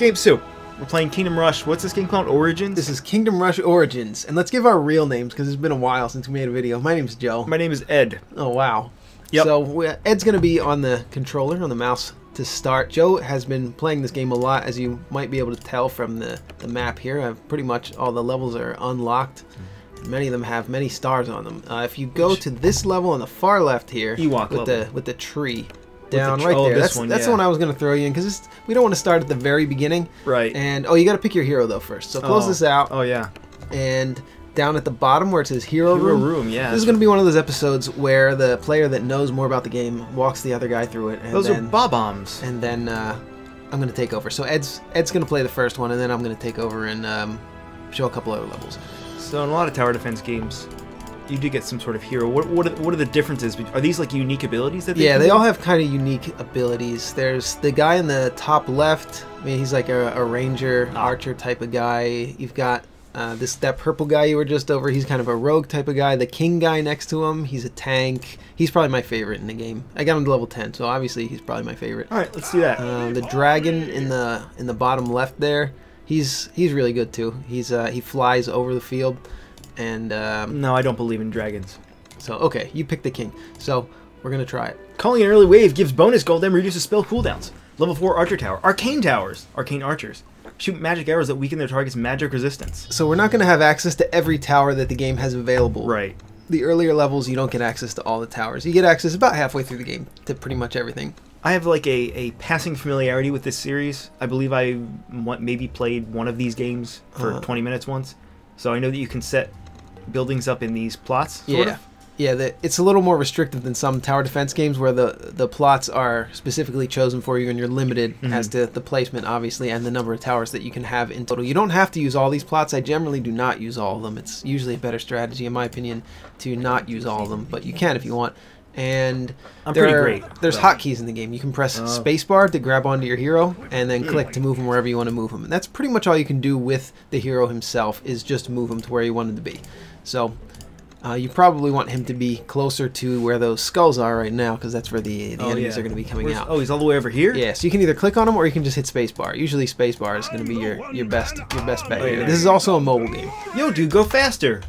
Game Soup. We're playing Kingdom Rush. What's this game called? Origins? This is Kingdom Rush Origins. And let's give our real names because it's been a while since we made a video. My name's Joe. My name is Ed. Oh, wow. Yep. So Ed's going to be on the controller, on the mouse to start. Joe has been playing this game a lot, as you might be able to tell from the map here. Pretty much all the levels are unlocked. Many of them have many stars on them. If you go to this level on the far left here, with the tree down right there, that's the one I was going to throw you in because we don't want to start at the very beginning. Right. And you got to pick your hero though first. So close this out. Oh yeah. And down at the bottom where it says Hero Room. Yeah. This is going to be one of those episodes where the player that knows more about the game walks the other guy through it. And those are bob-ombs. And then I'm going to take over. So Ed's going to play the first one, and then I'm going to take over and show a couple other levels. So in a lot of tower defense games, you do get some sort of hero. What are the differences? Are these like unique abilities that they all have kind of unique abilities. There's the guy in the top left. I mean, he's like a ranger, archer type of guy. You've got that purple guy you were just over. He's kind of a rogue type of guy. The king guy next to him, he's a tank. He's probably my favorite in the game. I got him to level 10, so obviously he's probably my favorite. All right, let's do that. The dragon in the bottom left there, he's really good too. He flies over the field. And no, I don't believe in dragons. So okay, you pick the king. So we're gonna try it. Calling an early wave gives bonus gold and reduces spell cooldowns. Level 4 archer tower. Arcane towers. Arcane archers. Shoot magic arrows that weaken their target's magic resistance. So we're not gonna have access to every tower that the game has available. Right. The earlier levels, you don't get access to all the towers. You get access about halfway through the game to pretty much everything. I have like a passing familiarity with this series. I believe I maybe played one of these games for 20 minutes once. So I know that you can set buildings up in these plots, sort of. Yeah, it's a little more restrictive than some tower defense games where the plots are specifically chosen for you and you're limited as to the placement, obviously, and the number of towers that you can have in total. You don't have to use all these plots. I generally do not use all of them. It's usually a better strategy, in my opinion, to not use all of them, but you can if you want. And there's hotkeys in the game. You can press spacebar to grab onto your hero and then click to move him wherever you want to move him. And that's pretty much all you can do with the hero himself, is just move him to where you want him to be. So you probably want him to be closer to where those skulls are right now, because that's where the enemies are going to be coming out. Oh, he's all the way over here? Yeah, so you can either click on him or you can just hit spacebar. Usually spacebar is going to be your best bet here. This is also a mobile game. Yo, dude, go faster.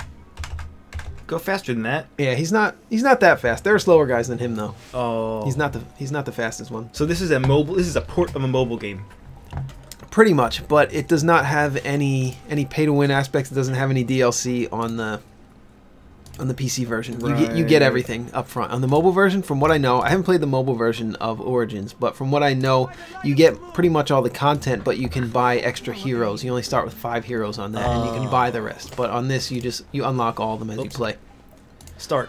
Go faster than that. Yeah, he's not that fast. There are slower guys than him though. Oh. He's not the fastest one. So this is a port of a mobile game. Pretty much, but it does not have any pay to win aspects. It doesn't have any DLC on the PC version. Right. You get everything up front. On the mobile version, from what I know, I haven't played the mobile version of Origins, but from what I know, you get pretty much all the content, but you can buy extra heroes. You only start with 5 heroes on that, and you can buy the rest. But on this, you unlock all of them as you play. Start.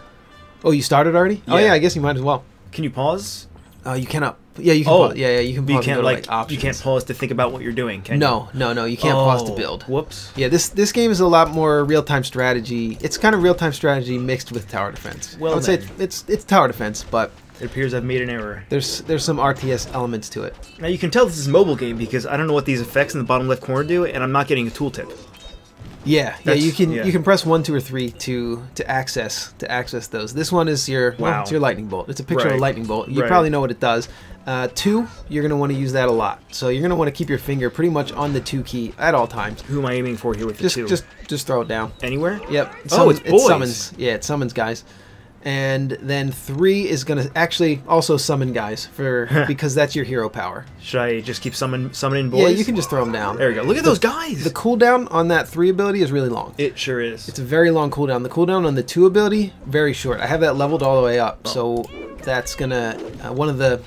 Oh, you started already? Yeah. Oh yeah, I guess you might as well. Can you pause? You cannot. Yeah, you can. Pause. Yeah, you can pause. You can't like options. You can't pause to think about what you're doing, can you? No, you can't pause to build. Whoops. Yeah, this game is a lot more real-time strategy. It's kind of real-time strategy mixed with tower defense. Well, I would say it's tower defense, but it appears I've made an error. There's some RTS elements to it. Now you can tell this is a mobile game because I don't know what these effects in the bottom left corner do, and I'm not getting a tooltip. Yeah, you can press 1, 2, or 3 to access those. This one is it's your lightning bolt. It's a picture of a lightning bolt. You probably know what it does. 2, you're gonna want to use that a lot. So you're gonna want to keep your finger pretty much on the 2 key at all times. Who am I aiming for here with the 2? Just throw it down. Anywhere? Yep. It's boys. It summons. Yeah, it summons guys. And then 3 is gonna actually also summon guys because that's your hero power. Should I just keep summoning boys? Yeah, you can just throw them down. There we go. Look at those guys. The cooldown on that 3 ability is really long. It sure is. It's a very long cooldown. The cooldown on the 2 ability, very short. I have that leveled all the way up, so that's gonna one of the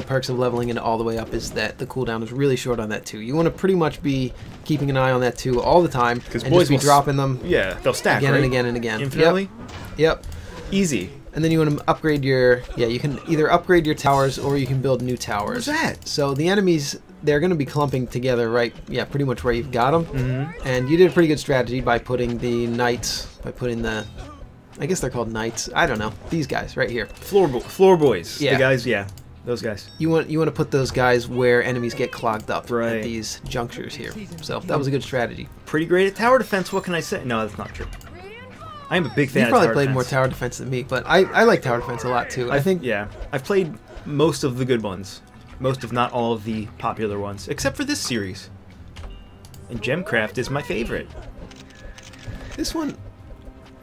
perks of leveling it all the way up is that the cooldown is really short on that 2. You want to pretty much be keeping an eye on that 2 all the time, and boys just be dropping them. Yeah, they'll stack again right? and again and again. Infinitely. Yep. Easy. And then you want to upgrade your you can either upgrade your towers or you can build new towers. What's that? So the enemies, they're going to be clumping together pretty much where you've got them. And you did a pretty good strategy by putting the knights, I guess they're called knights. I don't know. These guys right here. Floor boys. Yeah. The guys, those guys. You want to put those guys where enemies get clogged up at these junctures here. So that was a good strategy. Pretty great at tower defense. What can I say? No, that's not true. I'm a big fan of tower defense. You probably played more tower defense than me, but I like tower defense a lot too. I think. Yeah, I've played most of the good ones. most, if not all, of the popular ones, except for this series. And Gemcraft is my favorite. This one,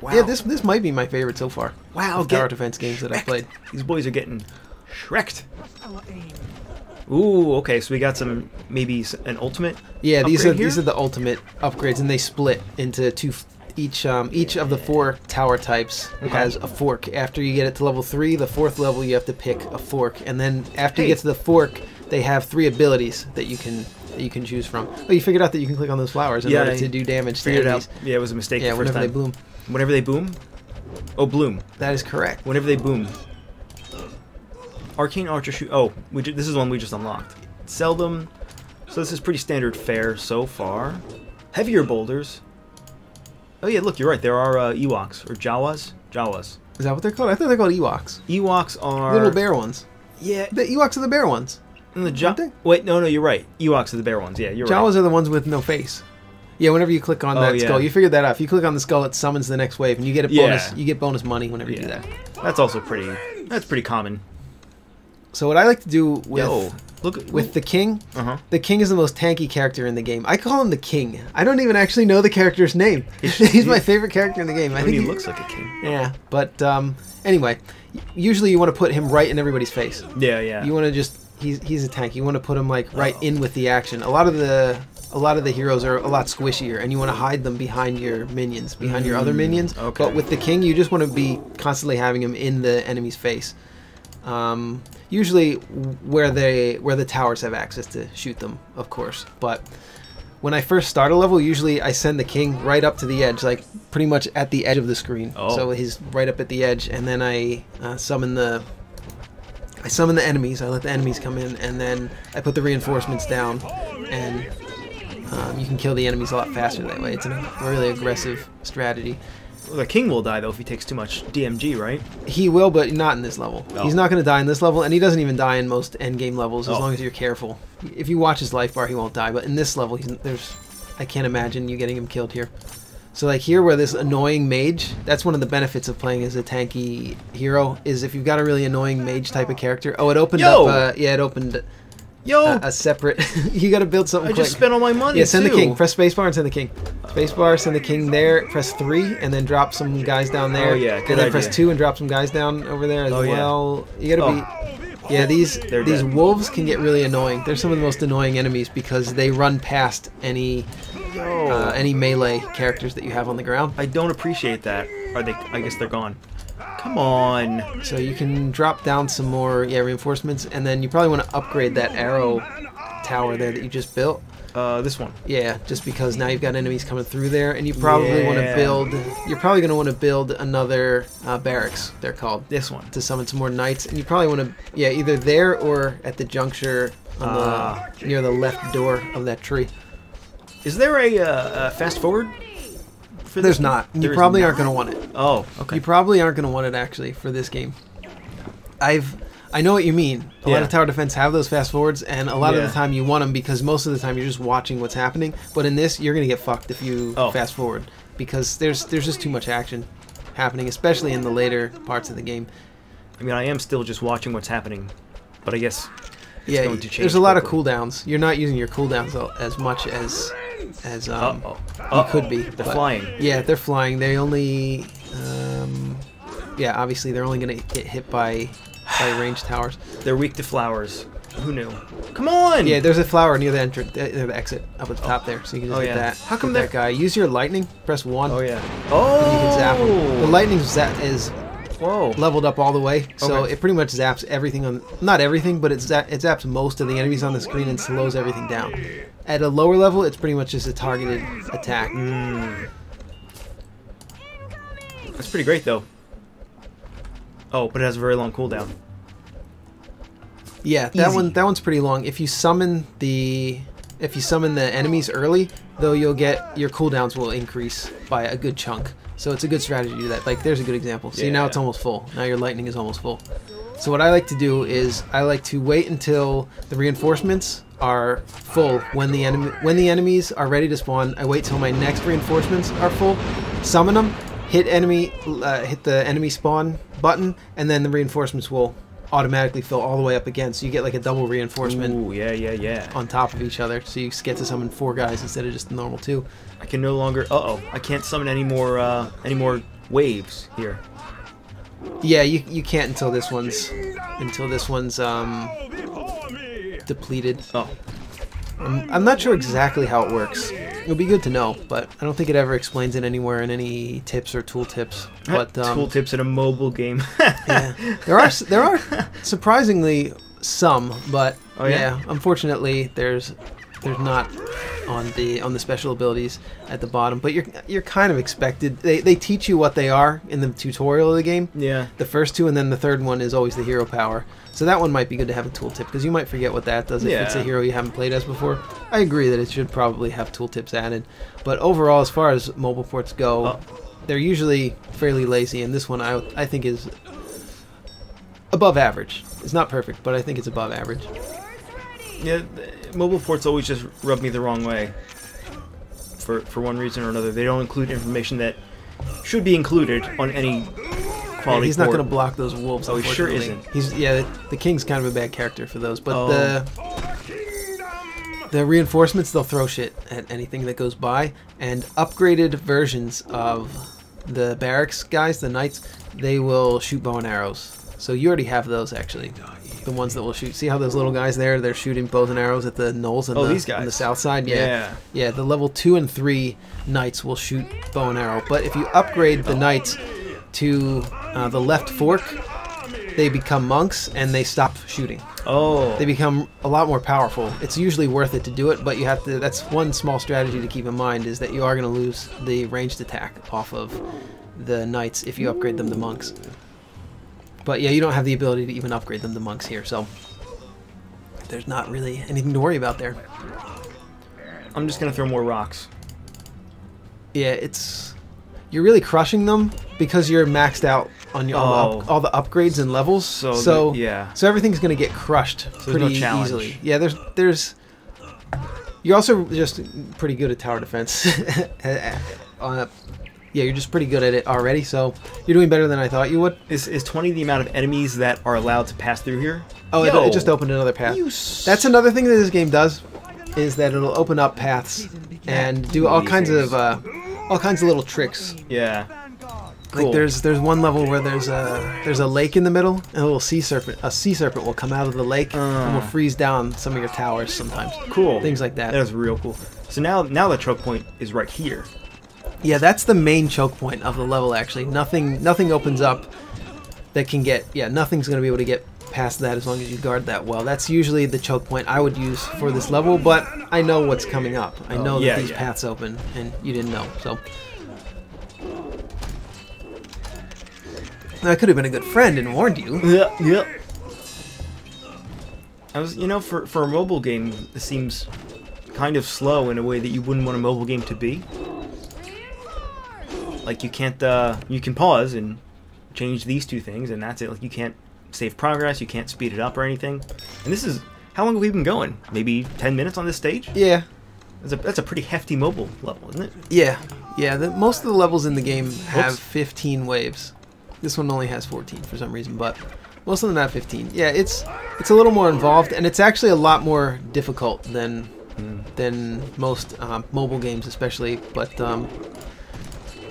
Wow. yeah, this might be my favorite so far. Wow, of tower defense games that I've played. These boys are getting shreked. Ooh, okay, so we got some, maybe an ultimate. Yeah, these are here? the ultimate upgrades, and they split into two. Each of the 4 tower types has a fork. After you get it to level 3, the 4th level, you have to pick a fork, and then after you get to the fork, they have 3 abilities that you can choose from. Oh, you figured out that you can click on those flowers in order to do damage to enemies. Yeah, it was a mistake. Yeah, the first whenever time. they bloom. Whenever they boom. Oh, bloom. That is correct. Whenever they boom. Arcane Archer shoot. Oh, this is one we just unlocked. Seldom. So this is pretty standard fare so far. Heavier boulders. Oh yeah, look, you're right. There are Ewoks or Jawas. Jawas. Is that what they're called? I thought they're called Ewoks. Ewoks are Little bear ones. Yeah. The Ewoks are the bear ones. And the Wait, no, you're right. Ewoks are the bear ones. Yeah, you're right. Jawas are the ones with no face. Yeah, whenever you click on that skull, you figured that out. If you click on the skull, it summons the next wave, and you get a bonus. You get bonus money whenever you do that. That's also pretty common. So what I like to do with the king, the king is the most tanky character in the game. I call him the king. I don't even actually know the character's name. He's my favorite character in the game. I think he looks like a king. Yeah, but anyway, usually you want to put him right in everybody's face. Yeah, yeah. You want to just he's a tank. You want to put him like right in with the action. A lot of the heroes are a lot squishier, and you want to hide them behind your minions, behind your other minions. Okay. But with the king, you just want to be constantly having him in the enemy's face. Usually where the towers have access to shoot them, of course. But when I first start a level, usually I send the king right up to the edge, like pretty much at the edge of the screen. Oh. So he's right up at the edge, and then I summon the enemies. I let the enemies come in, and then I put the reinforcements down, and you can kill the enemies a lot faster that way. It's a really aggressive strategy. Well, the king will die though if he takes too much DMG, right? He will, but not in this level. Oh. He's not going to die in this level, and he doesn't even die in most endgame levels as long as you're careful. If you watch his life bar, he won't die, but in this level, I can't imagine you getting him killed here. So like here where this annoying mage, that's one of the benefits of playing as a tanky hero, is if you've got a really annoying mage type of character. Oh, it opened up, yeah, it opened a separate, you gotta build something quick. I just spent all my money, Yeah, send the king, press spacebar and send the king. Spacebar, send the king there, press 3, and then drop some guys down there. Oh yeah, good and then idea. press 2 and drop some guys down over there as well. You gotta be, yeah, these wolves can get really annoying. They're some of the most annoying enemies because they run past any melee characters that you have on the ground. I don't appreciate that. Are they? I guess they're gone. Come on. So you can drop down some more reinforcements, and then you probably want to upgrade that arrow tower there that you just built. This one. Yeah, just because now you've got enemies coming through there, and you probably want to build. You're probably going to want to build another barracks. They're called this one to summon some more knights, and you probably want to either there or at the juncture on near the left door of that tree. Is there a fast forward? There's not. You probably aren't going to want it. Oh, okay. You probably aren't going to want it actually for this game. I know what you mean. A lot of tower defense have those fast forwards, and a lot of the time you want them because most of the time you're just watching what's happening. But in this, you're going to get fucked if you fast forward because there's just too much action happening, especially in the later parts of the game. I mean, I am still just watching what's happening, but I guess it's going to change. There's a lot of cooldowns. You're not using your cooldowns as much as you could be. They're flying. Yeah, they're flying. They only, obviously they're only going to get hit by ranged towers. They're weak to flowers. Who knew? Come on! Yeah, there's a flower near the entrance, the exit up at the top there, so you can just hit that. How come that guy? Use your lightning. Press 1. Oh yeah. Oh! And you can zap him. The lightning is Whoa. leveled up all the way, so it pretty much zaps everything on. Not everything, but it zaps most of the enemies on the screen and slows everything down. At a lower level, it's pretty much just a targeted attack. That's pretty great though. Oh, but it has a very long cooldown. Yeah, that one's pretty long. If you summon the enemies early, though, you'll get your cooldowns will increase by a good chunk. So it's a good strategy to do that. Like there's a good example. See, now it's almost full. Now your lightning is almost full. So what I like to do is I like to wait until the reinforcements are full. When the enemies are ready to spawn, I wait till my next reinforcements are full, summon them, hit the enemy spawn button, and then the reinforcements will automatically fill all the way up again, so you get like a double reinforcement. Ooh, yeah. On top of each other, so you get to summon 4 guys instead of just the normal 2. I can no longer. I can't summon any more waves here. Yeah, you can't until this one's depleted. Oh. I'm not sure exactly how it works. It would be good to know, but I don't think it ever explains it anywhere in any tips or tool tips. But tool tips in a mobile game. Yeah, there are surprisingly some, but yeah, unfortunately there's not on the special abilities at the bottom. But you're kind of expected. They teach you what they are in the tutorial of the game. Yeah. The first 2, and then the third one is always the hero power. So that one might be good to have a tooltip, because you might forget what that does if it's a hero you haven't played as before. I agree that it should probably have tooltips added. But overall, as far as mobile ports go, they're usually fairly lazy, and this one I think is above average. It's not perfect, but I think it's above average. Yeah, mobile ports always just rub me the wrong way. For one reason or another. They don't include information that should be included on any quality he's port. not going to block those wolves. Oh, he sure isn't. The king's kind of a bad character for those, but the reinforcements, they'll throw shit at anything that goes by, and upgraded versions of the barracks guys, the knights, they will shoot bow and arrows. So you already have those, actually. The ones that will shoot. See how those little guys there, they're shooting bows and arrows at the knolls on these guys on the south side? Yeah. Yeah, the level 2 and 3 knights will shoot bow and arrow. But if you upgrade the knights to the left fork, they become monks and they stop shooting. Oh. They become a lot more powerful. It's usually worth it to do it, but you have to. That's one small strategy to keep in mind, is that you are going to lose the ranged attack off of the knights if you upgrade them to monks. But yeah, you don't have the ability to even upgrade them to monks here, so there's not really anything to worry about there. I'm just going to throw more rocks. Yeah, you're really crushing them because you're maxed out on your all the upgrades and levels. So everything's going to get crushed pretty easily. Yeah, there's you're also just pretty good at tower defense. Yeah, you're just pretty good at it already, so you're doing better than I thought you would. Is 20 the amount of enemies that are allowed to pass through here? Oh, it just opened another path. That's another thing that this game does, is that it'll open up paths and do all kinds of little tricks. Yeah. Like Cool. there's one level where there's a lake in the middle, and a little sea serpent. A sea serpent will come out of the lake and will freeze down some of your towers sometimes. Cool. Things like that. That is real cool. So now the choke point is right here. Yeah, that's the main choke point of the level, actually. Nothing opens up that can get... Yeah, nothing's going to be able to get past that as long as you guard that well. That's usually the choke point I would use for this level, but I know what's coming up. I know that these paths open, and you didn't know, so... I could have been a good friend and warned you. Yep. I was, for a mobile game, this seems kind of slow in a way that you wouldn't want a mobile game to be. Like, you can't, you can pause and change these two things, and that's it. Like, you can't save progress, you can't speed it up or anything. And this is, how long have we been going? Maybe 10 minutes on this stage? Yeah. That's a pretty hefty mobile level, isn't it? Yeah. Most of the levels in the game have 15 waves. This one only has 14 for some reason, but most of them have 15. Yeah, it's a little more involved, and it's actually a lot more difficult than most mobile games, especially. But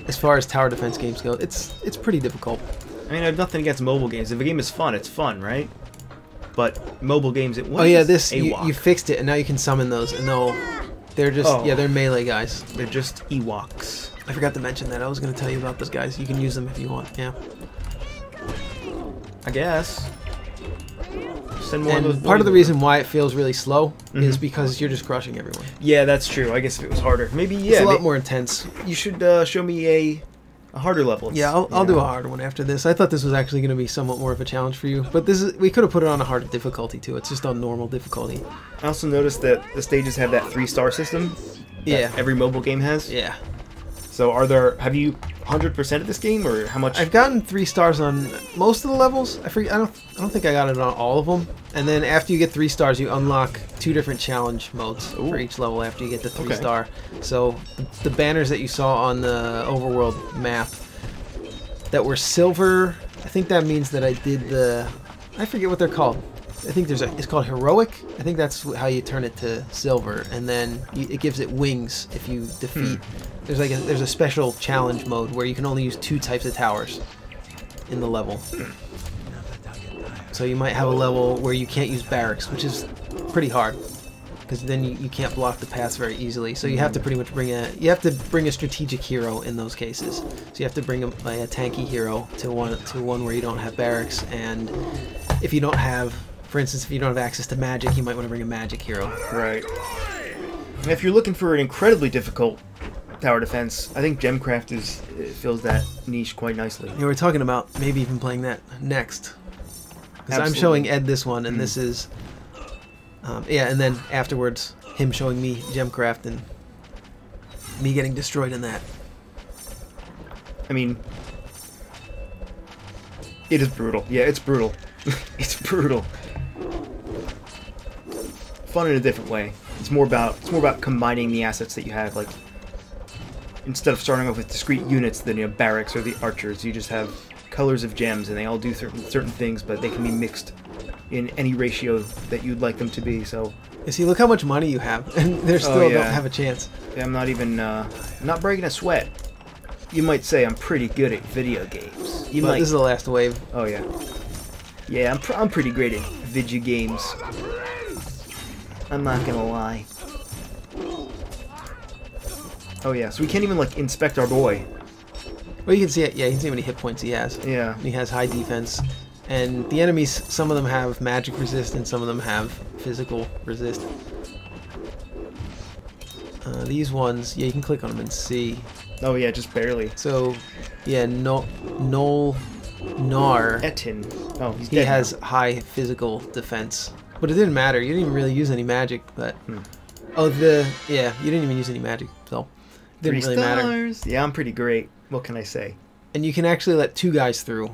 as far as tower defense games go, it's pretty difficult. I mean, I have nothing against mobile games. If a game is fun, it's fun, right? But mobile games, you fixed it, and now you can summon those, and they're just they're melee guys. They're just Ewoks. I forgot to mention that. I was going to tell you about those guys. You can use them if you want. Yeah. I guess. Send more of those. Part of the reason why it feels really slow is because you're just crushing everyone. Yeah, that's true. I guess if it was harder, maybe it's a lot more intense. You should show me a harder level. Yeah, I'll do a harder one after this. I thought this was actually going to be somewhat more of a challenge for you, but we could have put it on a harder difficulty too. It's just on normal difficulty. I also noticed that the stages have that 3-star system. Yeah. Every mobile game has. Yeah. So have you 100%ed this game, or how much? I've gotten 3 stars on most of the levels. I don't think I got it on all of them. And then after you get 3 stars, you unlock 2 different challenge modes for each level after you get the 3-star. So the banners that you saw on the overworld map that were silver, I think that means that I I forget what they're called. I think it's called heroic. I think that's how you turn it to silver, and then it gives it wings if you defeat. There's a special challenge mode where you can only use 2 types of towers in the level. So you might have a level where you can't use barracks, which is pretty hard, because then you can't block the paths very easily. So you have to pretty much bring a strategic hero in those cases. So you have to bring a tanky hero to one where you don't have barracks, and if you don't have, for instance, if you don't have access to magic, you might want to bring a magic hero. Right. And if you're looking for an incredibly difficult tower defense, I think Gemcraft fills that niche quite nicely. Yeah, we're talking about maybe even playing that next. Because I'm showing Ed this one, and this is, yeah, and then afterwards, him showing me Gemcraft and me getting destroyed in that. I mean, it is brutal. Yeah, it's brutal. It's brutal. Fun in a different way. It's more about combining the assets that you have. Like, instead of starting off with discrete units, the barracks or the archers, you just have colors of gems, and they all do certain things, but they can be mixed in any ratio that you'd like them to be. So you see, look how much money you have, and they still don't have a chance. Yeah, I'm not even not breaking a sweat. You might say I'm pretty good at video games. This is the last wave. Oh yeah, yeah, I'm pretty great at video games. I'm not gonna lie. Oh yeah, so we can't even like inspect our boy. Well, you can see it. Yeah, you can see how many hit points he has. Yeah. He has high defense, and the enemies, some of them have magic resist, and some of them have physical resist. These ones, yeah, you can click on them and see. Oh yeah, just barely. So, yeah, Nar. Etin. Oh, he's dead. He has high physical defense, but it didn't matter. You didn't even really use any magic, but you didn't even use any magic, so it didn't really matter. Yeah, I'm pretty great. What can I say? And you can actually let 2 guys through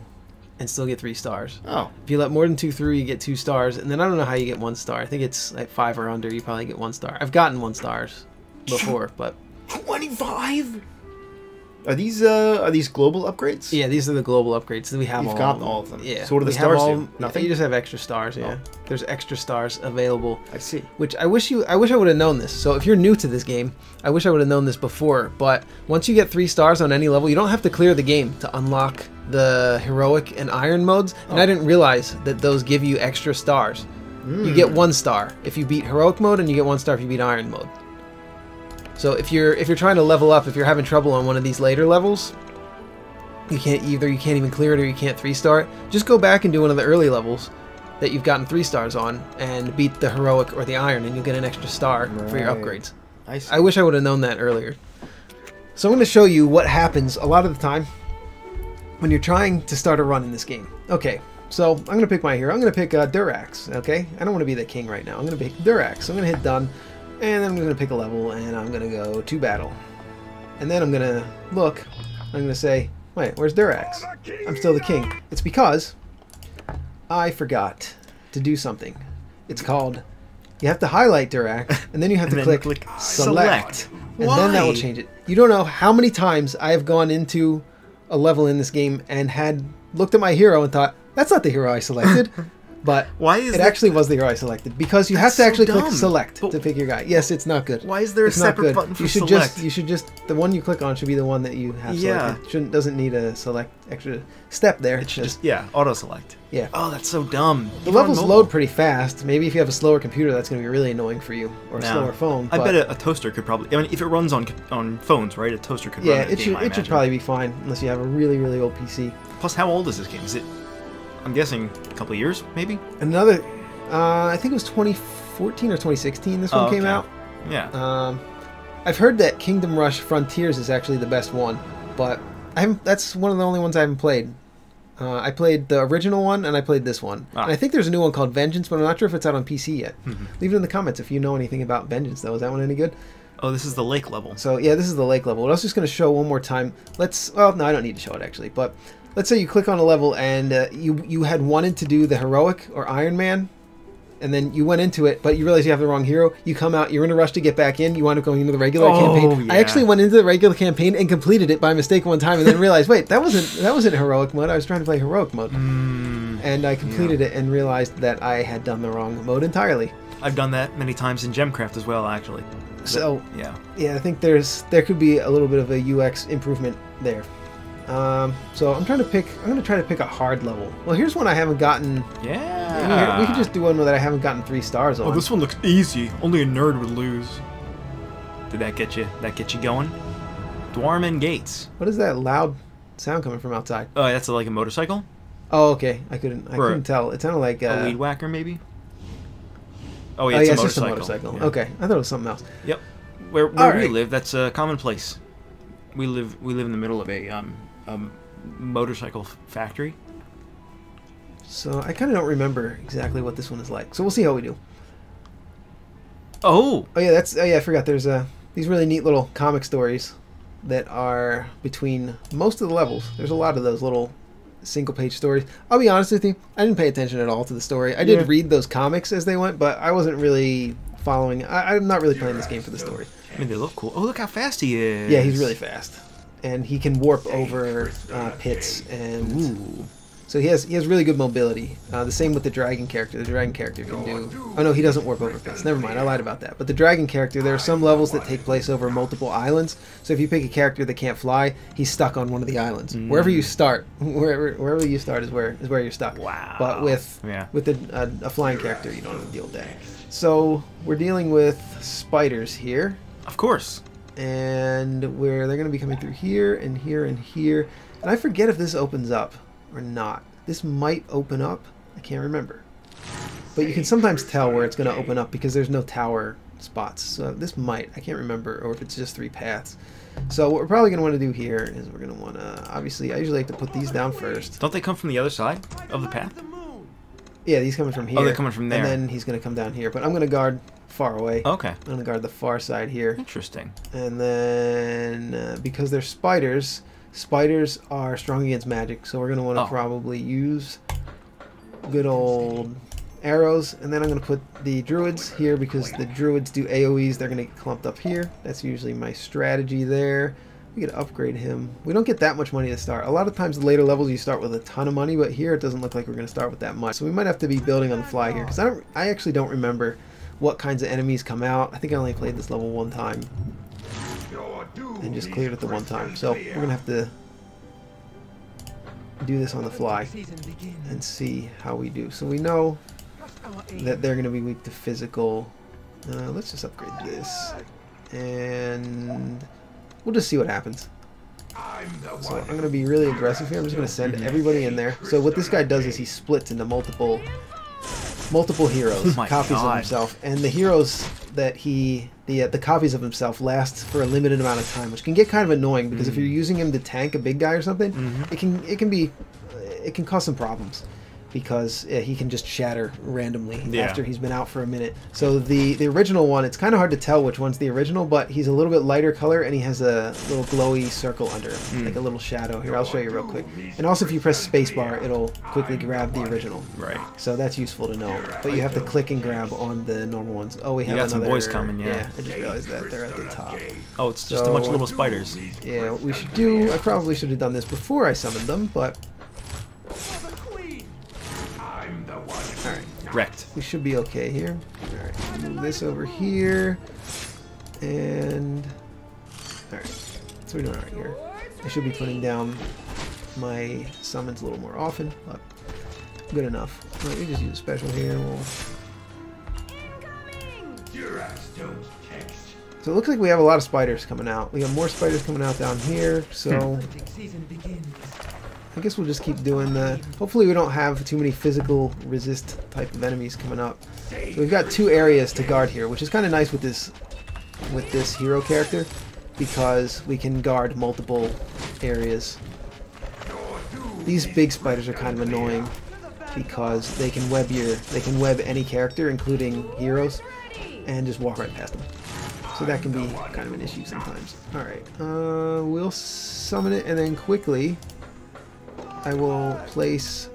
and still get 3 stars. Oh. If you let more than 2 through, you get 2 stars. And then I don't know how you get 1 star. I think it's like 5 or under, you probably get 1 star. I've gotten 1 stars before, but 25? Are these global upgrades? yeah, these are the global upgrades. We have You've got all of them. Yeah. So what do the stars do? Nothing? You just have extra stars, yeah. Oh. There's extra stars available. I see. Which I wish I would have known this. So if you're new to this game, I wish I would have known this before. But once you get 3 stars on any level, you don't have to clear the game to unlock the heroic and iron modes. And I didn't realize that those give you extra stars. You get 1 star if you beat heroic mode, and you get 1 star if you beat iron mode. So if you're trying to level up, if you're having trouble on one of these later levels, you can't even clear it, or you can't 3-star it. Just go back and do one of the early levels that you've gotten 3 stars on and beat the heroic or the iron, and you'll get an extra star for your upgrades. I wish I would have known that earlier. So I'm going to show you what happens a lot of the time when you're trying to start a run in this game. Okay, so I'm going to pick my hero. I'm going to pick Durax, okay? I don't want to be the king right now. I'm going to pick Durax. So I'm going to hit done, and then I'm going to pick a level, and I'm going to go to battle. And then I'm going to look, I'm going to say, wait, where's Durax? I'm still the king. It's because I forgot to do something. It's called, you have to highlight Durax, and then you have to click select. And then that will change it. You don't know how many times I have gone into a level in this game and had looked at my hero and thought, that's not the hero I selected. But it actually was the hero I selected, because you have to actually click select to pick your guy. Yes, it's not good. Why is there a separate button for select? You should just the one you click on should be the one that you have selected. Doesn't need a select extra step there. It should just auto select. Yeah. Oh, that's so dumb. The levels load pretty fast. Maybe if you have a slower computer, that's going to be really annoying for you, or a slower phone. I bet a toaster could probably. I mean, if it runs on phones, right? A toaster could run it should probably be fine, unless you have a really, really old PC. Plus, how old is this game? Is it? I'm guessing a couple of years, maybe. Another, I think it was 2014 or 2016. This one came out. Yeah. I've heard that Kingdom Rush Frontiers is actually the best one, but that's one of the only ones I haven't played. I played the original one, and I played this one. And I think there's a new one called Vengeance, but I'm not sure if it's out on PC yet. Leave it in the comments if you know anything about Vengeance, though. Is that one any good? Oh, this is the lake level. So, yeah, this is the lake level. What I was just going to show one more time. Well, no, I don't need to show it, actually, but let's say you click on a level, and you had wanted to do the heroic or Iron Man, and then you went into it, but you realize you have the wrong hero. You come out, you're in a rush to get back in, you wind up going into the regular campaign. Yeah. I actually went into the regular campaign and completed it by mistake one time, and then realized, wait, that wasn't heroic mode. I was trying to play heroic mode. And and I completed it and realized that I had done the wrong mode entirely. I've done that many times in Gemcraft as well, actually. So yeah, I think there could be a little bit of a UX improvement there. So I'm going to try to pick a hard level. Well, here's one I haven't gotten. Yeah. We could just do one that I haven't gotten 3 stars on. Oh, this one looks easy. Only a nerd would lose. Did that get you? That get you going? Dwarman Gates. What is that loud sound coming from outside? Oh, that's like a motorcycle? Oh, okay. I couldn't tell. It sounded like a weed whacker, maybe. Oh yeah, it's just a motorcycle. Yeah. Okay, I thought it was something else. Yep. Where we live, that's a commonplace. We live in the middle of a motorcycle factory. So I kind of don't remember exactly what this one is like. So we'll see how we do. Oh yeah, I forgot. There's these really neat little comic stories that are between most of the levels. There's a lot of those little single-page stories. I'll be honest with you, I didn't pay attention at all to the story. I did read those comics as they went, but I wasn't really following. I'm not really playing this game for the story. I mean, they look cool. Oh, look how fast he is. Yeah, he's really fast, and he can warp over pits, and so he has really good mobility. The same with the dragon character. The dragon character can do. Oh no, he doesn't warp over pits. Never mind, I lied about that. But the dragon character, there are some levels that take place over multiple islands. So if you pick a character that can't fly, he's stuck on one of the islands. Wherever you start, wherever you start is where you're stuck. Wow. But with a flying character, you don't have to deal with that. So we're dealing with spiders here. Of course. And they're going to be coming through here and here and here. And I forget if this opens up or not. This might open up. I can't remember. But you can sometimes tell where it's going to open up because there's no tower spots. So this might. I can't remember. Or if it's just 3 paths. So what we're probably going to want to do here is we're going to want to... Obviously, I usually like to put these down first. Don't they come from the other side of the path? Yeah, he's coming from here. Oh, they're coming from there. And then he's going to come down here. But I'm going to guard far away. Okay. I'm going to guard the far side here. Interesting. And then because they're spiders, spiders are strong against magic. So we're going to want to probably use good old arrows. And then I'm going to put the druids here because the druids do AoEs. They're going to get clumped up here. That's usually my strategy there. We could upgrade him. We don't get that much money to start. A lot of times the later levels you start with a ton of money, but here it doesn't look like we're going to start with that much. So we might have to be building on the fly here because I actually don't remember what kinds of enemies come out. I think I only played this level 1 time and just cleared it the 1 time. So we're going to have to do this on the fly and see how we do. So we know that they're going to be weak to physical. Let's just upgrade this and we'll just see what happens. So I'm going to be really aggressive here. I'm just going to send everybody in there. So what this guy does is he splits into multiple heroes, copies of himself, and the heroes that the copies of himself last for a limited amount of time, which can get kind of annoying because if you're using him to tank a big guy or something, it can cause some problems because he can just shatter randomly after he's been out for a minute. So the original one, it's kind of hard to tell which one's the original, but he's a little bit lighter color and he has a little glowy circle under him, like a little shadow. Here, I'll show you real quick. And also if you press spacebar, it'll quickly grab the original. Right. So that's useful to know. But you have to click and grab on the normal ones. Oh, we have got some boys coming, Yeah, I just realized that they're at the top. Oh, it's just a bunch of little spiders. Yeah, what we should do, I probably should have done this before I summoned them, but Wrecked. we should be okay here. Alright, move this over here. And... Alright, so we're doing alright here. I should be putting down my summons a little more often, but good enough. Let me just use a special here. So it looks like we have a lot of spiders coming out. We have more spiders coming out down here, so... I guess we'll just keep doing that. Hopefully we don't have too many physical resist type of enemies coming up. So we've got 2 areas to guard here, which is kind of nice with this hero character because we can guard multiple areas. These big spiders are kind of annoying because they can web any character, including heroes, and just walk right past them. So that can be kind of an issue sometimes. Alright, we'll summon it and then quickly I will place...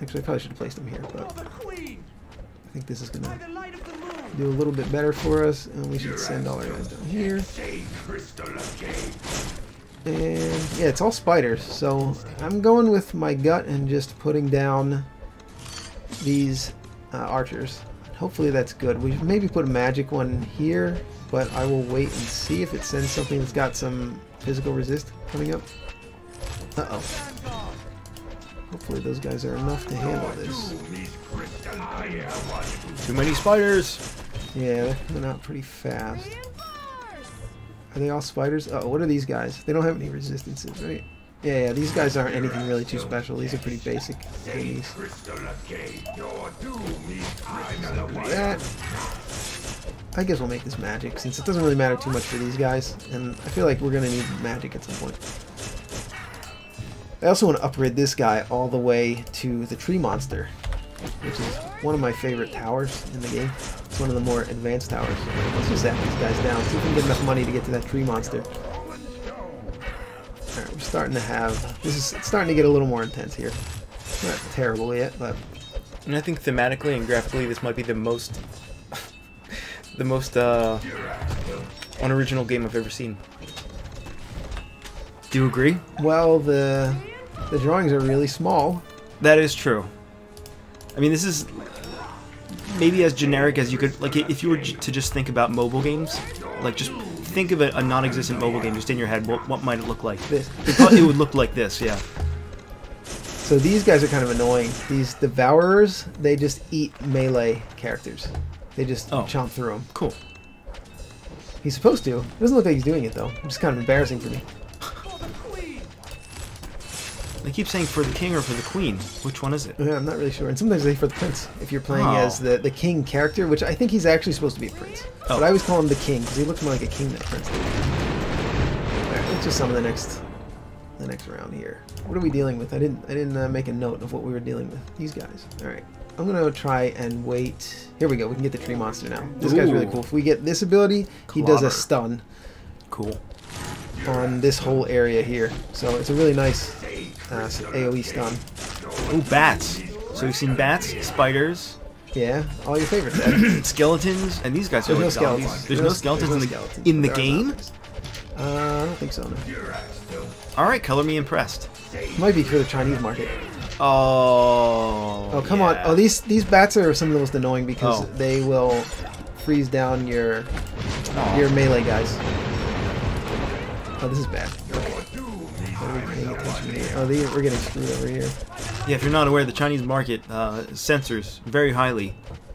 Actually, I probably should have placed them here, but I think this is going to do a little bit better for us, and we should send all our guys down here. And yeah, it's all spiders, so I'm going with my gut and just putting down these archers. Hopefully that's good. We should maybe put a magic one here, but I will wait and see if it sends something that's got some physical resist coming up. Uh-oh. Hopefully those guys are enough to handle this. Too many spiders. Yeah, they're coming out pretty fast. Are they all spiders? Oh, what are these guys? They don't have any resistances, right? Yeah, these guys aren't anything really too special. These are pretty basic enemies. That. I guess we'll make this magic, since it doesn't really matter too much for these guys, and I feel like we're going to need magic at some point. I also want to upgrade this guy all the way to the tree monster, which is one of my favorite towers in the game. It's one of the more advanced towers. Let's just zap these guys down, see if we can get enough money to get to that tree monster. Alright, we're starting to have... it's starting to get a little more intense here. Not terrible yet, but... And I think thematically and graphically this might be the most... unoriginal game I've ever seen. Do you agree? Well, the drawings are really small. That is true. I mean, this is maybe as generic as you could, like, if you were to just think about mobile games, like, just think of a non-existent mobile game just in your head, what might it look like? This. It would look like this, yeah. So these guys are kind of annoying. These Devourers, they just eat melee characters. They just chomp through them. Cool. He's supposed to. It doesn't look like he's doing it, though. It's just kind of embarrassing for me. They keep saying for the king or for the queen. Which one is it? Yeah, I'm not really sure. And sometimes they say for the prince, if you're playing as the king character, which I think he's actually supposed to be a prince. Oh. But I always call him the king, because he looks more like a king than a prince. Alright, let's just summon the next round here. What are we dealing with? I didn't make a note of what we were dealing with. These guys. Alright. I'm going to try and wait. Here we go. We can get the tree monster now. This guy's really cool. If we get this ability, he does a stun. Cool. On this whole area here. So it's a really nice AoE stun. Ooh, bats. So we've seen bats, spiders. Yeah, all your favorites. Ed. Skeletons, and these guys are like zombies. There's no skeletons in the game? I don't think so, no. Alright, color me impressed. Might be for the Chinese market. Oh, come on. Oh, these bats are some of the most annoying because they will freeze down your melee guys. Oh, this is bad. Oh, we're getting screwed over here. Yeah, if you're not aware, the Chinese market censors very highly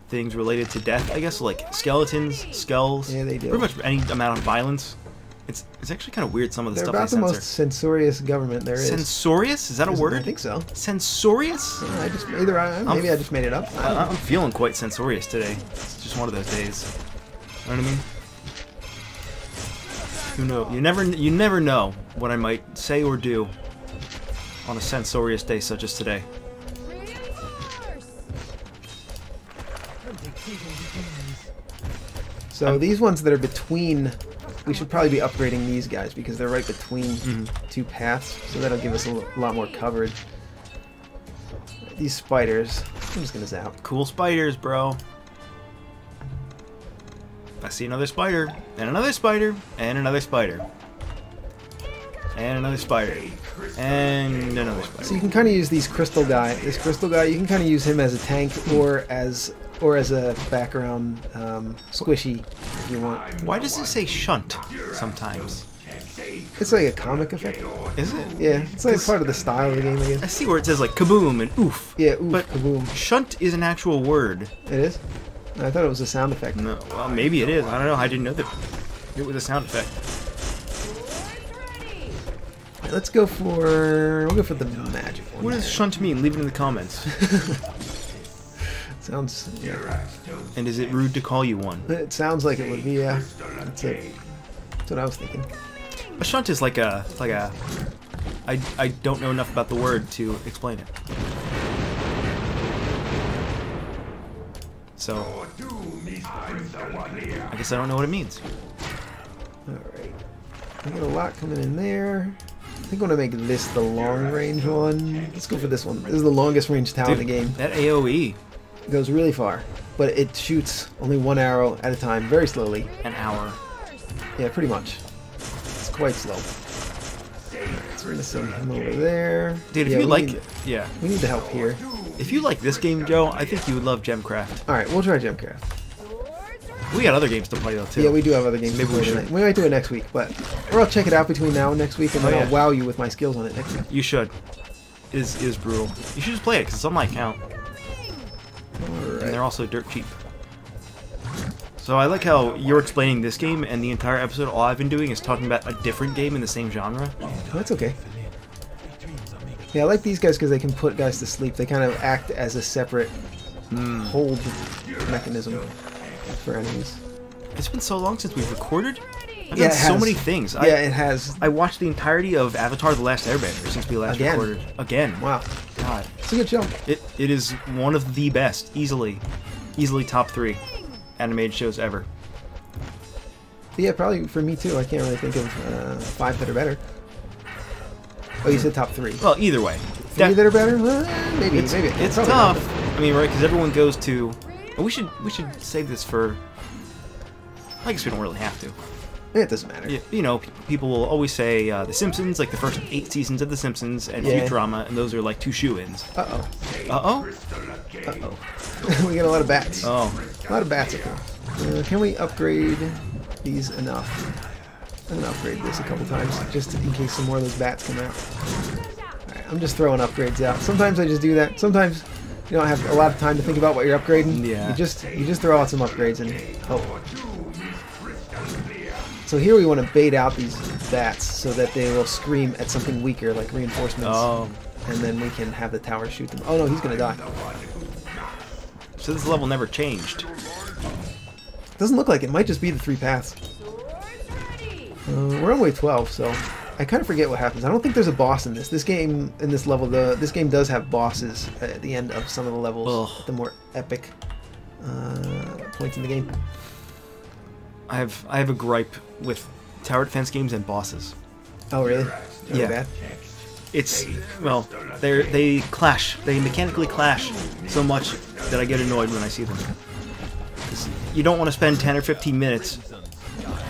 things related to death, I guess, like skeletons, skulls. Yeah, they do. Pretty much any amount of violence. It's actually kind of weird, some of the stuff they censor. They're about the most censorious government there is. Censorious? Is that a word? I think so. Censorious? Maybe I just made it up. I'm feeling quite censorious today. It's just one of those days. You know what I mean? Who knows? You never know what I might say or do on a censorious day such as today. So these ones that are between, we should probably be upgrading these guys because they're right between two paths, so that'll give us a lot more coverage. These spiders, I'm just gonna zap. Cool spiders, bro. I see another spider, and another spider, and another spider. And another spider. And another spider. So you can kind of use these crystal guy. This crystal guy, you can kind of use him as a tank or as a background squishy if you want. Why does it say shunt sometimes? It's like a comic effect. Is it? Yeah, it's like part of the style of the game, I guess. I see where it says like kaboom and oof. Yeah, oof, but kaboom. Shunt is an actual word. It is? I thought it was a sound effect. No, well, maybe it is. I don't know. I didn't know that it was a sound effect. Right, we'll go for the magic one. What does shunt mean? Leave it in the comments. Sounds, yeah. And is it rude to call you one? It sounds like it would be, yeah. That's it. That's what I was thinking. A shunt is like a I don't know enough about the word to explain it. So I guess I don't know what it means. Alright. I got a lot coming in there. I think I'm going to make this the long range one. Let's go for this one. This is the longest range tower in the game. That AoE goes really far, but it shoots only one arrow at a time, very slowly. An hour. Yeah, pretty much. It's quite slow. So we're going to send him over there. Dude, if yeah, you like we need the help here. If you like this game, Joe, I think you would love Gemcraft. All right, we'll try Gemcraft. We got other games to play though too. Yeah, we do have other games. Maybe to play we should. tonight. We might do it next week, or I'll check it out between now and next week, and then I'll wow you with my skills on it next week. You should. It is brutal. You should just play it because it's on my account. Alright. And they're also dirt cheap. So I like how you're explaining this game, and the entire episode, all I've been doing is talking about a different game in the same genre. Oh, that's okay. Yeah, I like these guys because they can put guys to sleep. They kind of act as a separate hold mechanism for enemies. It's been so long since we've recorded. I've Yeah, done it so has. many things. Yeah, it has. I watched the entirety of Avatar: The Last Airbender since we last Again? recorded. Again. Wow. God. It's a good jump. It is one of the best, easily top 3 animated shows ever. Yeah, probably for me too. I can't really think of 5 that are better. Oh, you said top 3. Well, either way. 3 that are better? Maybe. It's probably tough. not. I mean, right? Because everyone goes to. Oh, we should save this for. I guess we don't really have to. It doesn't matter. You know, people will always say The Simpsons, like the first 8 seasons of The Simpsons, and Yeah. Futurama, and those are like 2 shoe-ins. Uh-oh. Uh-oh? Uh-oh. We got a lot of bats. Oh. A lot of bats up here. Can we upgrade these enough? I'm going to upgrade this a couple times, just in case some more of those bats come out. Alright, I'm just throwing upgrades out. Sometimes I just do that. Sometimes you don't have a lot of time to think about what you're upgrading. Yeah. You just throw out some upgrades and hope. So here we want to bait out these bats so that they will scream at something weaker, like reinforcements. Oh. And then we can have the tower shoot them. Oh no, he's going to die. So this level never changed. Doesn't look like it. Might just be the 3 paths. We're on wave 12, so I kind of forget what happens. I don't think there's a boss in this. This game, in this level, this game does have bosses at the end of some of the levels. Ugh. The more epic points in the game. I have a gripe with tower defense games and bosses. Oh really? Yeah. Bad? It's, well, they clash. They mechanically clash so much that I get annoyed when I see them. 'Cause you don't want to spend 10 or 15 minutes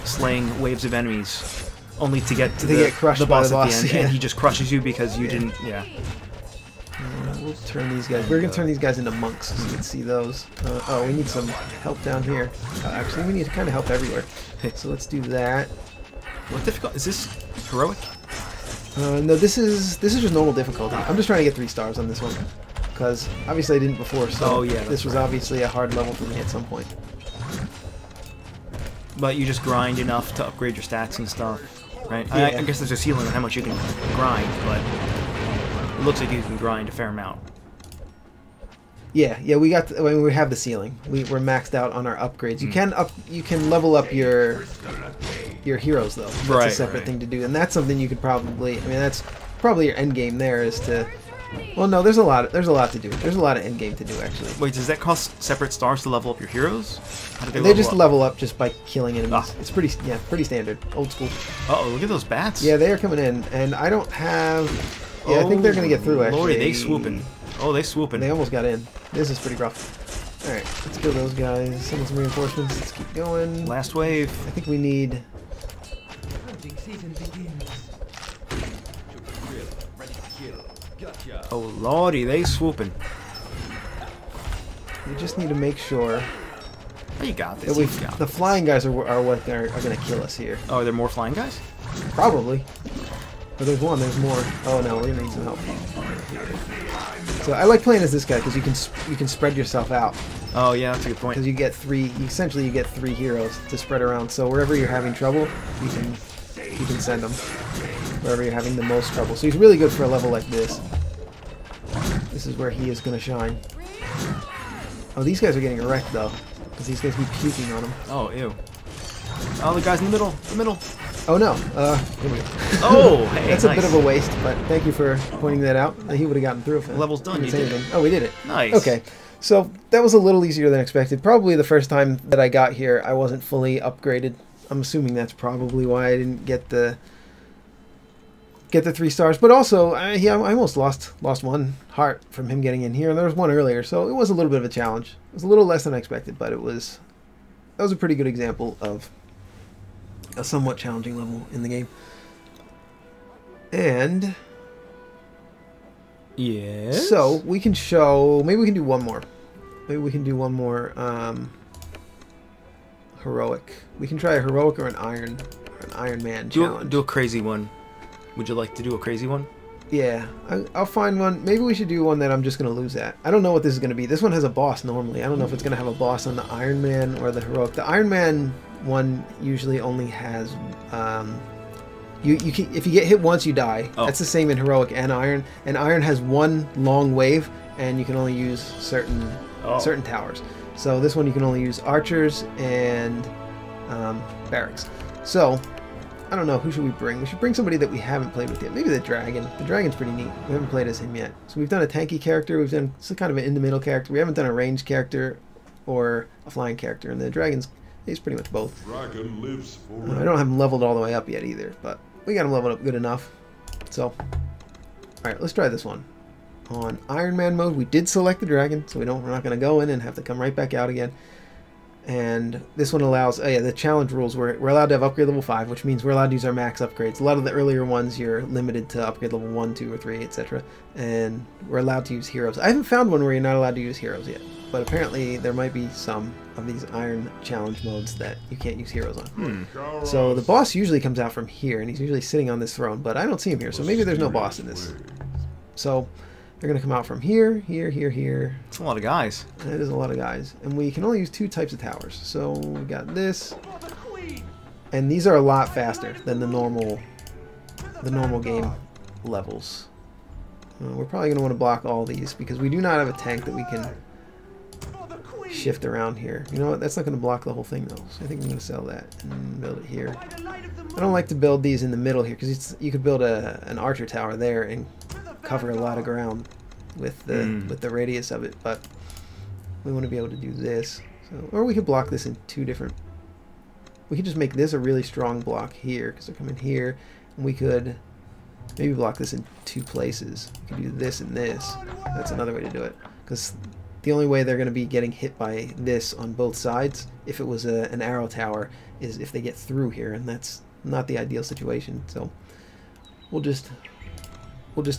slaying waves of enemies only to get to get crushed the by boss the at boss, the end, yeah. and he just crushes you because you didn't, yeah. We'll turn these guys. We're going to turn these guys into monks so you can see those. Oh, we need some help down here. Actually, we need to kind of help everywhere. So let's do that. What difficult, is this heroic? No, this is just normal difficulty. I'm just trying to get 3 stars on this one. Because obviously I didn't before, so Oh, yeah, this was obviously a hard level for me at some point. But you just grind enough to upgrade your stats and stuff, right? Yeah. I guess there's a ceiling on how much you can grind, but it looks like you can grind a fair amount. Yeah, we got. We have the ceiling. We're maxed out on our upgrades. You can level up your heroes though. That's a separate thing to do, and that's something you could probably. I mean, that's probably your end game. There is to. Well, no, there's a lot to do. There's a lot of end game to do actually. Wait, does that cost separate stars to level up your heroes? How do They just up? level up just by killing enemies. Ah. It's pretty standard, old school. Uh-oh, look at those bats. Yeah, they are coming in, and I don't have. Yeah, I think they're gonna get through actually. Lordy, they swooping. Oh, they swooping. They almost got in. This is pretty rough. Alright, let's kill those guys. Send some reinforcements. Let's keep going. Last wave. I think we need... Oh, lordy, they swooping. We just need to make sure Oh, you got that this. You got the this. flying guys are what are going to kill us here. Oh, are there more flying guys? Probably. But there's one. There's more. Oh no, we're going to need some help. So I like playing as this guy because you can spread yourself out. Oh, yeah, that's a good point. Because you get essentially you get 3 heroes to spread around. So wherever you're having trouble, you can send them. Wherever you're having the most trouble. So he's really good for a level like this. This is where he is going to shine. Oh, these guys are getting wrecked though, because these guys be puking on them. Oh, ew. Oh, the guy's in the middle. The middle. Oh no. Here we go. Oh, hey, That's nice. a bit of a waste, but thank you for pointing that out. He would have gotten through if Level's done, didn't you say did it. anything. Oh, we did it. Nice. Okay. So that was a little easier than expected. Probably the first time that I got here, I wasn't fully upgraded. I'm assuming that's probably why I didn't get the 3 stars. But also, I almost lost 1 heart from him getting in here, and there was 1 earlier, so it was a little bit of a challenge. It was a little less than I expected, but that was a pretty good example of a somewhat challenging level in the game. And Yes. So we can show. Maybe we can do one more. Maybe we can do one more heroic. We can try a heroic or an Iron Man challenge. Do a crazy one. Would you like to do a crazy one? Yeah, I'll find one. Maybe we should do one that I'm just going to lose at. I don't know what this is going to be. This one has a boss normally. I don't know if it's going to have a boss on the Iron Man or the heroic. The Iron Man one usually only has you can, if you get hit once you die. Oh. That's the same in heroic and Iron. And Iron has one long wave, and you can only use certain towers. So this one you can only use archers and barracks. So I don't know, who should we bring? We should bring somebody that we haven't played with yet. Maybe the dragon. The dragon's pretty neat. We haven't played as him yet. So we've done a tanky character. We've done some kind of an in-the-middle character. We haven't done a ranged character or a flying character. And the dragon's, he's pretty much both. Dragon lives I don't have him leveled all the way up yet either, but we got him leveled up good enough. So, alright, let's try this one. On Iron Man mode, we did select the dragon, so we're not going to go in and have to come right back out again. And this one allows, oh yeah, the challenge rules, we're allowed to have upgrade level 5, which means we're allowed to use our max upgrades. A lot of the earlier ones, you're limited to upgrade level 1, 2, or 3, etc. And we're allowed to use heroes. I haven't found one where you're not allowed to use heroes yet, but apparently there might be some of these Iron challenge modes that you can't use heroes on. So the boss usually comes out from here, and he's usually sitting on this throne, but I don't see him here, so maybe there's no boss in this. So they're going to come out from here, here, here, here. That's a lot of guys. That is a lot of guys. And we can only use 2 types of towers. So we got this. And these are a lot faster than the normal game levels. We're probably going to want to block all these because we do not have a tank that we can shift around here. You know what? That's not going to block the whole thing though. So I think I'm going to sell that and build it here. I don't like to build these in the middle here because you could build an archer tower there and cover a lot of ground with the radius of it, but we want to be able to do this. So, or we could block this in 2 different. We could just make this a really strong block here because they're coming here, and we could maybe block this in 2 places. We could do this and this. That's another way to do it because the only way they're going to be getting hit by this on both sides, if it was an arrow tower, is if they get through here, and that's not the ideal situation. So we'll just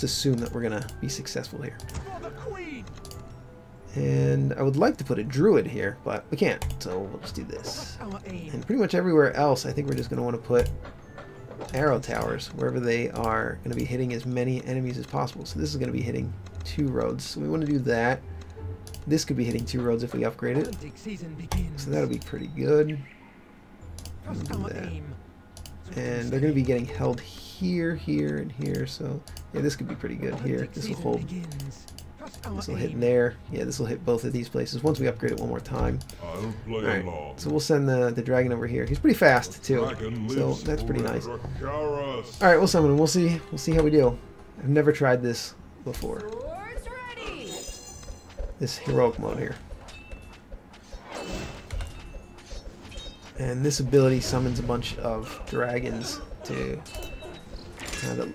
assume that we're gonna be successful here. And I would like to put a druid here, but we can't, so we'll just do this. And pretty much everywhere else, I think we're just gonna want to put arrow towers wherever they are gonna be hitting as many enemies as possible. So this is gonna be hitting 2 roads, so we want to do that. This could be hitting 2 roads if we upgrade it, so that'll be pretty good. We'll do that. And they're going to be getting held here, here, and here, so yeah, this could be pretty good here. This will hold. This will hit there. Yeah, this will hit both of these places once we upgrade it one more time. Alright, so we'll send the dragon over here. He's pretty fast too, so that's pretty nice. Alright, we'll summon him. We'll see how we do. I've never tried this before. This heroic mode here. And this ability summons a bunch of dragons to...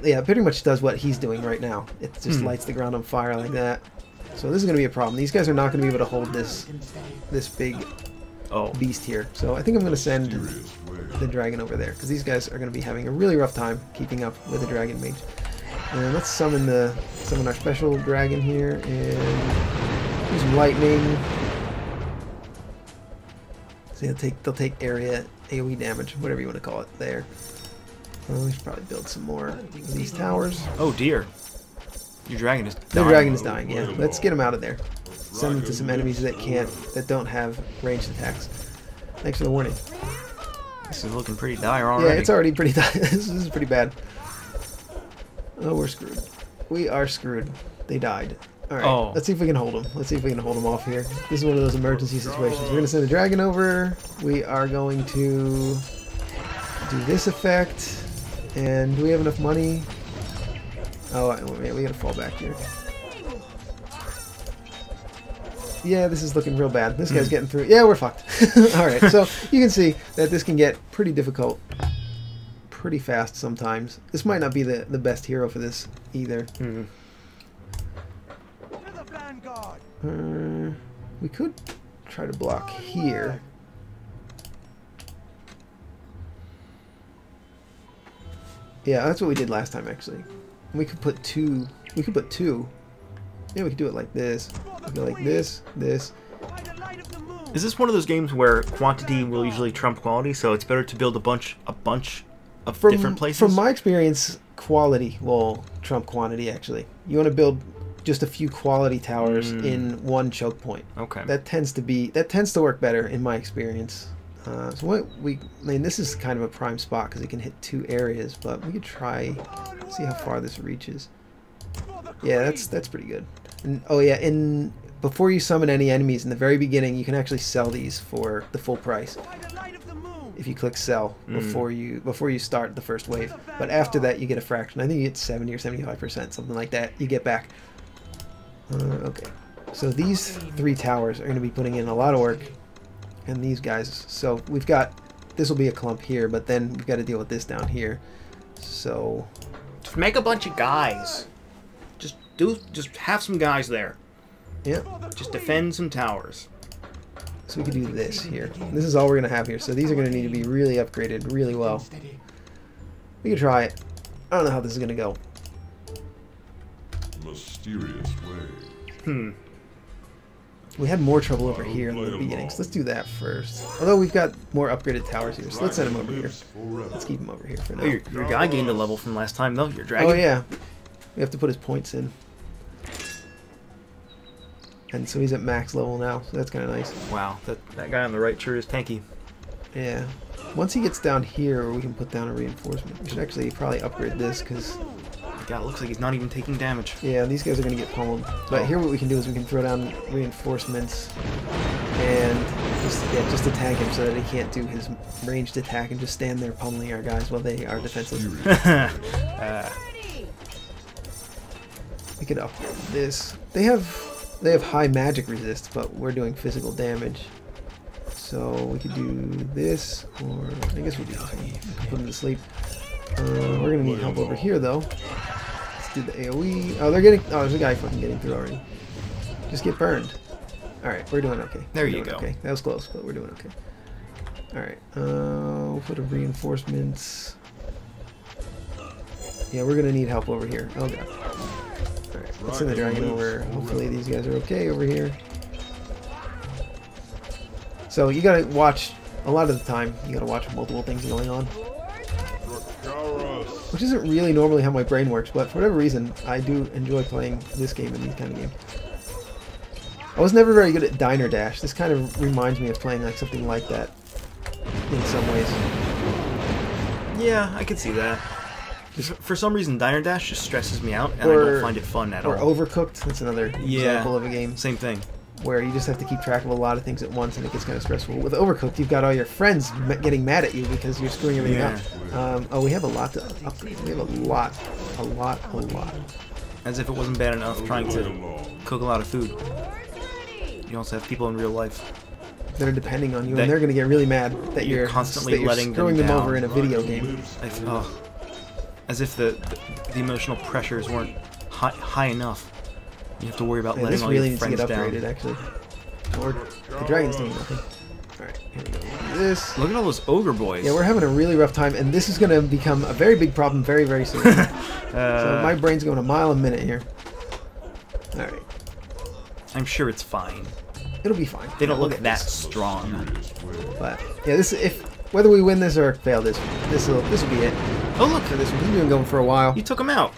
yeah, it pretty much does what he's doing right now. It just lights the ground on fire like that. So this is going to be a problem. These guys are not going to be able to hold this big beast here. So I think I'm going to send the dragon over there, because these guys are going to be having a really rough time keeping up with the dragon mage. And let's summon our special dragon here and use some lightning. So they'll take area AoE damage, whatever you want to call it there. We should probably build some more of these towers. Oh dear. Your dragon is dying. The dragon is dying, yeah. Let's get him out of there. Send him to some enemies that don't have ranged attacks. Thanks for the warning. This is looking pretty dire already. Yeah, it's already pretty dire. This is pretty bad. Oh, we're screwed. We are screwed. They died. Alright, let's see if we can hold them. Let's see if we can hold them off here. This is one of those emergency situations. We're going to send the dragon over. We are going to do this effect. And do we have enough money? Oh, man, we got to fall back here. Yeah, this is looking real bad. This guy's getting through. Yeah, we're fucked. Alright, so you can see that this can get pretty difficult pretty fast sometimes. This might not be the best hero for this either. We could try to block here. Yeah, that's what we did last time actually. We could put two Yeah, we could do it like this. We could go like this, this. Is this one of those games where quantity will usually trump quality, so it's better to build a bunch of different places? From my experience, quality will trump quantity, actually. You want to build just a few quality towers in one choke point. Okay. That tends to work better in my experience. So what I mean, this is kind of a prime spot because it can hit 2 areas, but we could try, see how far this reaches. Yeah, that's pretty good. And, oh yeah, before you summon any enemies in the very beginning, you can actually sell these for the full price. If you click sell before you start the first wave, but after that you get a fraction. I think you get 70 or 75%, something like that. You get back. Okay, so these 3 towers are going to be putting in a lot of work, and these guys. So we've got, this will be a clump here, but then we've got to deal with this down here. So just make a bunch of guys. Just have some guys there. Yeah. Just defend some towers. So we could do this here. This is all we're going to have here. So these are going to need to be really upgraded really well. We could try it. I don't know how this is going to go. Mysterious way. We had more trouble over here in the beginning, so let's do that first. Although we've got more upgraded towers here, so let's send him over here. Let's keep him over here for now. Oh, your guy gained a level from last time, though. Your dragon. Oh yeah. We have to put his points in. And so he's at max level now, so that's kind of nice. Wow, that guy on the right sure is tanky. Yeah. Once he gets down here, we can put down a reinforcement. We should actually probably upgrade this, because... God, it looks like he's not even taking damage. Yeah, these guys are going to get pummeled. But here what we can do is we can throw down reinforcements and just attack him so that he can't do his ranged attack and just stand there pummeling our guys while they are defenseless. We could upgrade this. They have high magic resist, but we're doing physical damage. So we could do this, or I guess we'll do this one. We can put him to sleep. We're gonna need help over here though. Let's do the AoE. Oh, there's a guy fucking getting through already. Just get burned. Alright, we're doing okay. There you go. Okay, that was close, but we're doing okay. Alright, we'll put a reinforcements. Yeah, we're gonna need help over here. Oh god. Alright, let's send the dragon over. Hopefully these guys are okay over here. So you gotta watch, a lot of the time, you gotta watch multiple things going on. Which isn't really normally how my brain works, but for whatever reason, I do enjoy playing this game and these kind of games. I was never very good at Diner Dash. This kind of reminds me of playing like something like that in some ways. Yeah, I could see that. For some reason, Diner Dash just stresses me out, and I don't find it fun at all. Or Overcooked, that's another example of a game. Same thing. Where you just have to keep track of a lot of things at once, and it gets kind of stressful. With Overcooked, you've got all your friends getting mad at you because you're screwing everything up. Oh, we have a lot to upgrade. We have a lot. As if it wasn't bad enough trying to cook a lot of food. You also have people in real life that are depending on you, and they're going to get really mad that you're constantly letting screwing them down. over in a video game. As if the emotional pressures weren't high enough. You have to worry about letting all your friends down. This really needs to get upgraded, actually. Or the dragon's doing nothing. Alright, here we go. This. Look at all those ogre boys. Yeah, we're having a really rough time, and this is going to become a very big problem very, very soon. So my brain's going a mile a minute here. Alright. I'm sure it's fine. It'll be fine. They don't look that strong. But yeah, whether we win this or fail this will be it. Oh look, for this one. We've been going for a while. You took him out.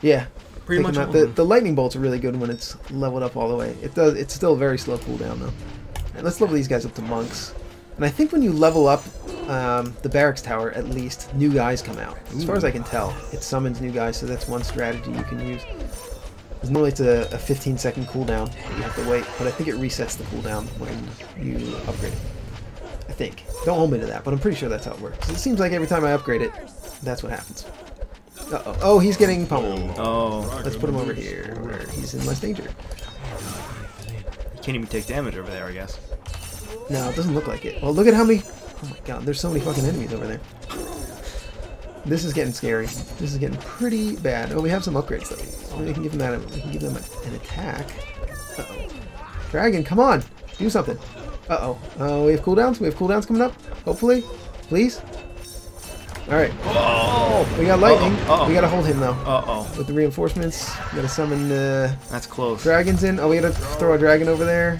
Yeah. Pretty much. The lightning bolts are really good when it's leveled up all the way. It's still a very slow cooldown though. Right, let's level these guys up to monks. And I think when you level up the barracks tower, at least new guys come out. As far as I can tell, it summons new guys, so that's one strategy you can use. Normally it's a 15-second cooldown that you have to wait, but I think it resets the cooldown when you upgrade it. I think. Don't hold me to that, but I'm pretty sure that's how it works. It seems like every time I upgrade it, that's what happens. Uh-oh. Oh, he's getting pummeled. Oh. Let's put him over here, where he's in less danger. You can't even take damage over there, I guess. No, it doesn't look like it. Well, look at how many... Oh my god, there's so many fucking enemies over there. This is getting scary. This is getting pretty bad. Oh, we have some upgrades though. We can give them that. We can give them an attack. Uh-oh. Dragon, come on! Do something. Uh-oh. Oh, we have cooldowns? We have cooldowns coming up? Hopefully? Please? All right. Oh! We got lightning. Uh-oh. We gotta hold him though. Uh-oh. With the reinforcements, we gotta summon That's close. dragons in. Oh, we gotta throw a dragon over there.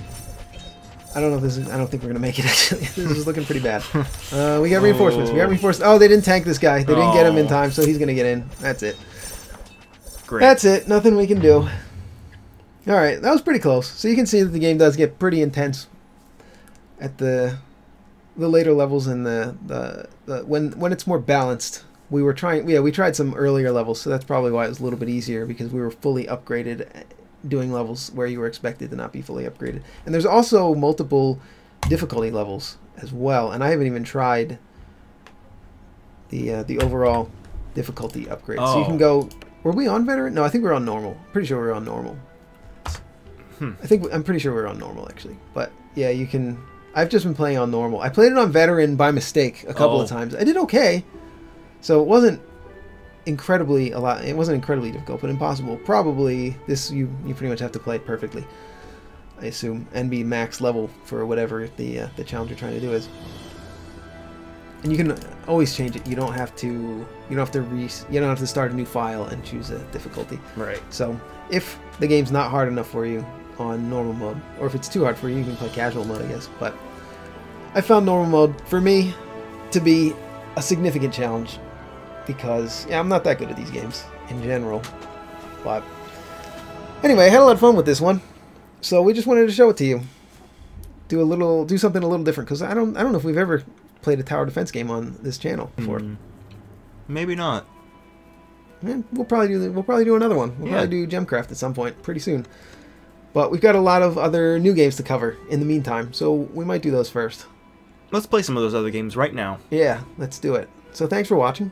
I don't know if this is. I don't think we're gonna make it. Actually, this is looking pretty bad. We got reinforcements. We got reinforcements. Oh, they didn't tank this guy. They didn't get him in time, so he's gonna get in. That's it. Great. That's it. Nothing we can do. All right, that was pretty close. So you can see that the game does get pretty intense at the later levels and the when it's more balanced. We were trying. Yeah, we tried some earlier levels, so that's probably why it was a little bit easier because we were fully upgraded, doing levels where you were expected to not be fully upgraded. And there's also multiple difficulty levels as well, and I haven't even tried the overall difficulty upgrade. So you can go. Were we on veteran? No, I think we were on normal. Pretty sure we were on normal. I'm pretty sure we were on normal actually. But yeah, you can. I've just been playing on normal. I played it on veteran by mistake a couple of times. I did okay, so it wasn't incredibly It wasn't incredibly difficult, but impossible. Probably this you pretty much have to play it perfectly, I assume, and be max level for whatever the challenge you're trying to do is. And you can always change it. You don't have to. You don't have to start a new file and choose a difficulty. Right. So if the game's not hard enough for you on normal mode, or if it's too hard for you, you can play casual mode, I guess. But I found normal mode for me to be a significant challenge because I'm not that good at these games in general. But anyway, I had a lot of fun with this one, so we just wanted to show it to you. Do something a little different because I don't know if we've ever played a tower defense game on this channel before. Maybe not. We'll probably do another one. We'll probably do Gemcraft at some point pretty soon. But we've got a lot of other new games to cover in the meantime, so we might do those first. Let's play some of those other games right now. Yeah, let's do it. So thanks for watching.